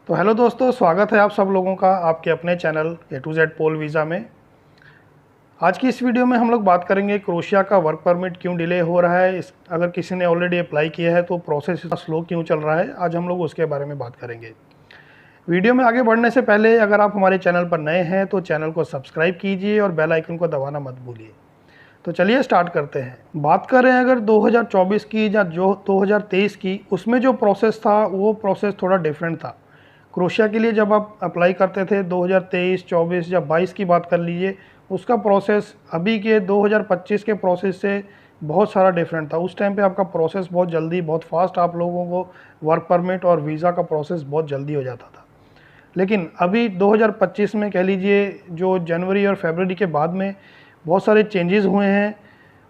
तो हेलो दोस्तों, स्वागत है आप सब लोगों का आपके अपने चैनल A to Z पोल वीज़ा में। आज की इस वीडियो में हम लोग बात करेंगे क्रोशिया का वर्क परमिट क्यों डिले हो रहा है। अगर किसी ने ऑलरेडी अप्लाई किया है तो प्रोसेस इतना स्लो क्यों चल रहा है, आज हम लोग उसके बारे में बात करेंगे। वीडियो में आगे बढ़ने से पहले अगर आप हमारे चैनल पर नए हैं तो चैनल को सब्सक्राइब कीजिए और बेल आइकन को दबाना मत भूलिए। तो चलिए स्टार्ट करते हैं। बात करें अगर 2024 की या जो 2023 की, उसमें जो प्रोसेस था वो प्रोसेस थोड़ा डिफरेंट था। क्रोशिया के लिए जब आप अप्लाई करते थे 2023, 24 या 22 की बात कर लीजिए, उसका प्रोसेस अभी के 2025 के प्रोसेस से बहुत सारा डिफरेंट था। उस टाइम पे आपका प्रोसेस बहुत जल्दी, बहुत फास्ट आप लोगों को वर्क परमिट और वीज़ा का प्रोसेस बहुत जल्दी हो जाता था। लेकिन अभी 2025 में कह लीजिए, जो जनवरी और फरवरी के बाद में बहुत सारे चेंजेस हुए हैं।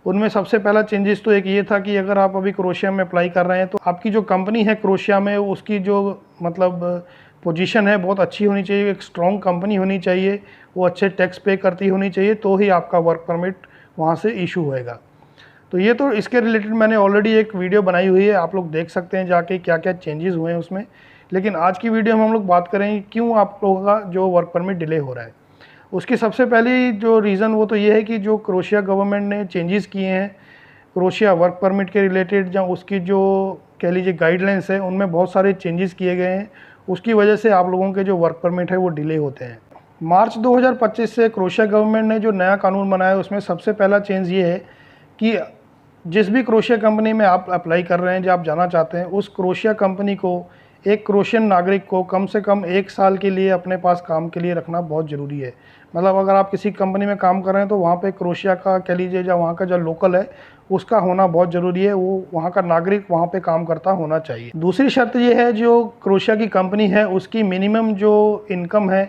उनमें सबसे पहला चेंजेस तो एक ये था कि अगर आप अभी क्रोशिया में अप्लाई कर रहे हैं तो आपकी जो कंपनी है क्रोशिया में, उसकी जो मतलब पोजीशन है बहुत अच्छी होनी चाहिए, एक स्ट्रॉन्ग कंपनी होनी चाहिए, वो अच्छे टैक्स पे करती होनी चाहिए, तो ही आपका वर्क परमिट वहाँ से इशू होएगा। तो ये तो इसके रिलेटेड मैंने ऑलरेडी एक वीडियो बनाई हुई है, आप लोग देख सकते हैं जाके क्या क्या चेंजेस हुए हैं उसमें। लेकिन आज की वीडियो में हम लोग बात करेंगे क्यों आप लोगों का जो वर्क परमिट डिले हो रहा है। उसकी सबसे पहली जो रीज़न वो तो ये है कि जो क्रोशिया गवर्नमेंट ने चेंजेस किए हैं क्रोशिया वर्क परमिट के रिलेटेड, या उसकी जो कह लीजिए गाइडलाइंस है, उनमें बहुत सारे चेंजेस किए गए हैं। उसकी वजह से आप लोगों के जो वर्क परमिट है वो डिले होते हैं। मार्च 2025 से क्रोशिया गवर्नमेंट ने जो नया कानून बनाया उसमें सबसे पहला चेंज ये है कि जिस भी क्रोशिया कंपनी में आप अप्लाई कर रहे हैं, जो आप जाना चाहते हैं, उस क्रोशिया कंपनी को एक क्रोशियन नागरिक को कम से कम 1 साल के लिए अपने पास काम के लिए रखना बहुत ज़रूरी है। मतलब अगर आप किसी कंपनी में काम कर रहे हैं तो वहाँ पे क्रोशिया का कह लीजिए, या वहाँ का जो लोकल है उसका होना बहुत ज़रूरी है, वो वहाँ का नागरिक वहाँ पे काम करता होना चाहिए। दूसरी शर्त ये है, जो क्रोशिया की कंपनी है उसकी मिनिमम जो इनकम है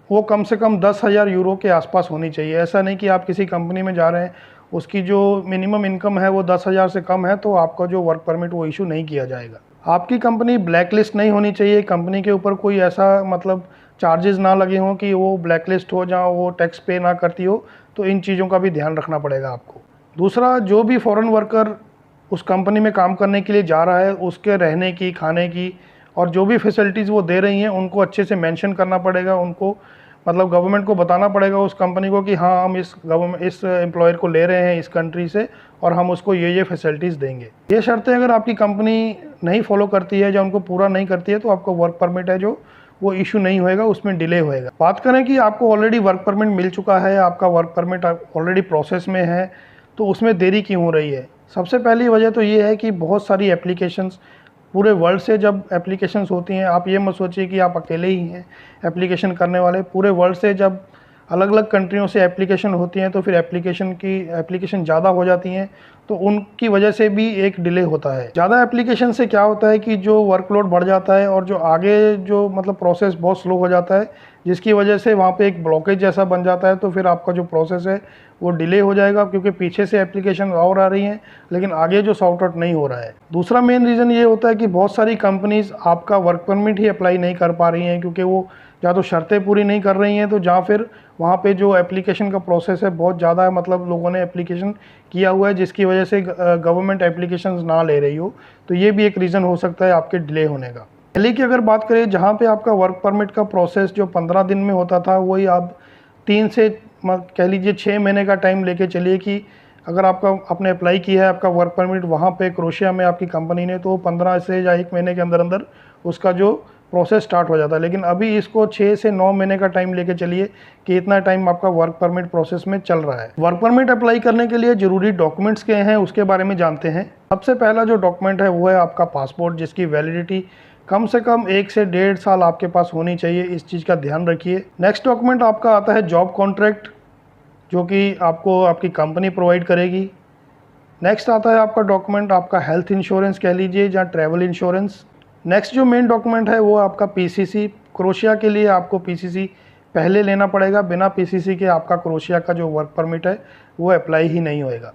वो कम से कम 10,000 यूरो के आसपास होनी चाहिए। ऐसा नहीं कि आप किसी कंपनी में जा रहे हैं, उसकी जो मिनिमम इनकम है वो 10,000 से कम है तो आपका जो वर्क परमिट वो इशू नहीं किया जाएगा। आपकी कंपनी ब्लैक लिस्ट नहीं होनी चाहिए, कंपनी के ऊपर कोई ऐसा मतलब चार्जेस ना लगे हों कि वो ब्लैक लिस्ट हो, जहाँ वो टैक्स पे ना करती हो। तो इन चीज़ों का भी ध्यान रखना पड़ेगा आपको। दूसरा, जो भी फॉरेन वर्कर उस कंपनी में काम करने के लिए जा रहा है, उसके रहने की, खाने की और जो भी फैसिलिटीज़ वो दे रही हैं उनको अच्छे से मेंशन करना पड़ेगा। उनको मतलब गवर्नमेंट को बताना पड़ेगा उस कंपनी को कि हाँ, हम इस एम्प्लॉयर को ले रहे हैं इस कंट्री से और हम उसको ये फैसिलिटीज़ देंगे। ये शर्तें अगर आपकी कंपनी नहीं फॉलो करती है या उनको पूरा नहीं करती है तो आपका वर्क परमिट है जो वो इशू नहीं होएगा, उसमें डिले होएगा। बात करें कि आपको ऑलरेडी वर्क परमिट मिल चुका है, आपका वर्क परमिट ऑलरेडी प्रोसेस में है, तो उसमें देरी क्यों हो रही है। सबसे पहली वजह तो ये है कि बहुत सारी एप्लीकेशंस पूरे वर्ल्ड से जब एप्लीकेशंस होती हैं, आप ये मत सोचिए कि आप अकेले ही हैं एप्लीकेशन करने वाले। पूरे वर्ल्ड से जब अलग अलग कंट्रियों से एप्लीकेशन होती हैं तो फिर एप्लीकेशन ज़्यादा हो जाती हैं, तो उनकी वजह से भी एक डिले होता है। ज़्यादा एप्लीकेशन से क्या होता है कि जो वर्कलोड बढ़ जाता है और जो आगे जो मतलब प्रोसेस बहुत स्लो हो जाता है, जिसकी वजह से वहाँ पे एक ब्लॉकेज जैसा बन जाता है। तो फिर आपका जो प्रोसेस है वो डिले हो जाएगा, क्योंकि पीछे से एप्लीकेशन और आ रही हैं लेकिन आगे जो सॉर्ट आउट नहीं हो रहा है। दूसरा मेन रीज़न ये होता है कि बहुत सारी कंपनीज़ आपका वर्क परमिट ही अप्लाई नहीं कर पा रही हैं, क्योंकि वो या तो शर्तें पूरी नहीं कर रही हैं, तो जहाँ फिर वहाँ पे जो एप्लीकेशन का प्रोसेस है बहुत ज़्यादा है, मतलब लोगों ने एप्लीकेशन किया हुआ है जिसकी वजह से गवर्नमेंट एप्लीकेशंस ना ले रही हो। तो ये भी एक रीज़न हो सकता है आपके डिले होने का। दिल्ली की अगर बात करें, जहाँ पे आपका वर्क परमिट का प्रोसेस जो 15 दिन में होता था, वही आप 3 से कह लीजिए 6 महीने का टाइम लेके चलिए कि अगर आपने अप्लाई किया है आपका वर्क परमिट वहाँ पे क्रोशिया में आपकी कंपनी ने, तो 15 से या 1 महीने के अंदर अंदर उसका जो प्रोसेस स्टार्ट हो जाता है। लेकिन अभी इसको 6 से 9 महीने का टाइम लेके चलिए कि इतना टाइम आपका वर्क परमिट प्रोसेस में चल रहा है। वर्क परमिट अप्लाई करने के लिए ज़रूरी डॉक्यूमेंट्स क्या हैं उसके बारे में जानते हैं। सबसे पहला जो डॉक्यूमेंट है वो है आपका पासपोर्ट, जिसकी वैलिडिटी कम से कम 1 से 1.5 साल आपके पास होनी चाहिए, इस चीज़ का ध्यान रखिए। नेक्स्ट डॉक्यूमेंट आपका आता है जॉब कॉन्ट्रैक्ट, जो कि आपको आपकी कंपनी प्रोवाइड करेगी। नेक्स्ट आता है आपका डॉक्यूमेंट आपका हेल्थ इंश्योरेंस कह लीजिए या ट्रैवल इंश्योरेंस। नेक्स्ट जो मेन डॉक्यूमेंट है वो आपका पीसीसी। क्रोशिया के लिए आपको पीसीसी पहले लेना पड़ेगा, बिना पीसीसी के आपका क्रोशिया का जो वर्क परमिट है वो अप्लाई ही नहीं होएगा।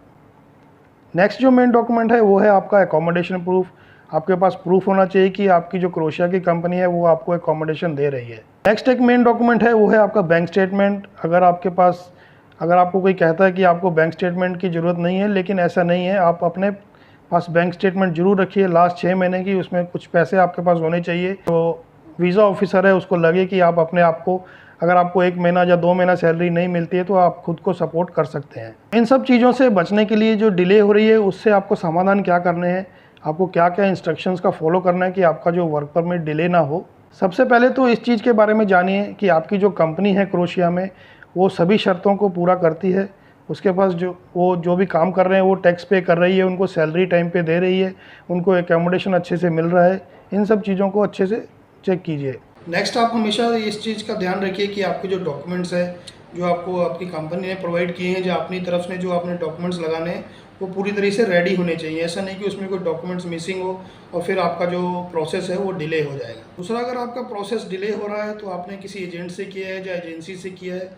नेक्स्ट जो मेन डॉक्यूमेंट है वो है आपका एकोमोडेशन प्रूफ। आपके पास प्रूफ होना चाहिए कि आपकी जो क्रोशिया की कंपनी है वो आपको एकोमोडेशन दे रही है। नेक्स्ट एक मेन डॉक्यूमेंट है वो है आपका बैंक स्टेटमेंट। अगर आपको कोई कहता है कि आपको बैंक स्टेटमेंट की ज़रूरत नहीं है, लेकिन ऐसा नहीं है, आप अपने पास बैंक स्टेटमेंट जरूर रखिए लास्ट 6 महीने की, उसमें कुछ पैसे आपके पास होने चाहिए। तो वीज़ा ऑफिसर है उसको लगे कि आप अपने आप को, अगर आपको 1 महीना या 2 महीना सैलरी नहीं मिलती है तो आप खुद को सपोर्ट कर सकते हैं। इन सब चीज़ों से बचने के लिए जो डिले हो रही है उससे आपको समाधान क्या करने हैं, आपको क्या क्या इंस्ट्रक्शंस का फॉलो करना है कि आपका जो वर्क परमिट डिले ना हो। सबसे पहले तो इस चीज़ के बारे में जानिए कि आपकी जो कंपनी है क्रोएशिया में वो सभी शर्तों को पूरा करती है। उसके पास जो भी काम कर रहे हैं वो टैक्स पे कर रही है, उनको सैलरी टाइम पे दे रही है, उनको एकोमोडेशन अच्छे से मिल रहा है। इन सब चीज़ों को अच्छे से चेक कीजिए। नेक्स्ट, आप हमेशा इस चीज़ का ध्यान रखिए कि आपके जो डॉक्यूमेंट्स है जो आपको आपकी कंपनी ने प्रोवाइड किए हैं, जो अपनी तरफ से जो आपने डॉक्यूमेंट्स लगाने हैं वो पूरी तरीके से रेडी होने चाहिए। ऐसा नहीं कि उसमें कोई डॉक्यूमेंट्स मिसिंग हो और फिर आपका जो प्रोसेस है वो डिले हो जाएगा। दूसरा, अगर आपका प्रोसेस डिले हो रहा है तो आपने किसी एजेंट से किया है या एजेंसी से किया है,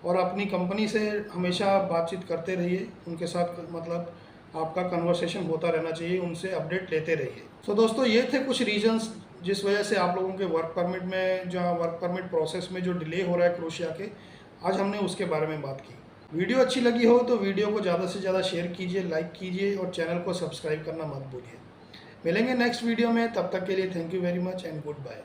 और अपनी कंपनी से हमेशा बातचीत करते रहिए, उनके साथ मतलब आपका कन्वर्सेशन होता रहना चाहिए, उनसे अपडेट लेते रहिए। तो दोस्तों, ये थे कुछ रीजंस जिस वजह से आप लोगों के वर्क परमिट में, जो वर्क परमिट प्रोसेस में जो डिले हो रहा है क्रोएशिया के, आज हमने उसके बारे में बात की। वीडियो अच्छी लगी हो तो वीडियो को ज़्यादा से ज़्यादा शेयर कीजिए, लाइक कीजिए और चैनल को सब्सक्राइब करना मत भूलिए। मिलेंगे नेक्स्ट वीडियो में, तब तक के लिए thank you very much and good bye.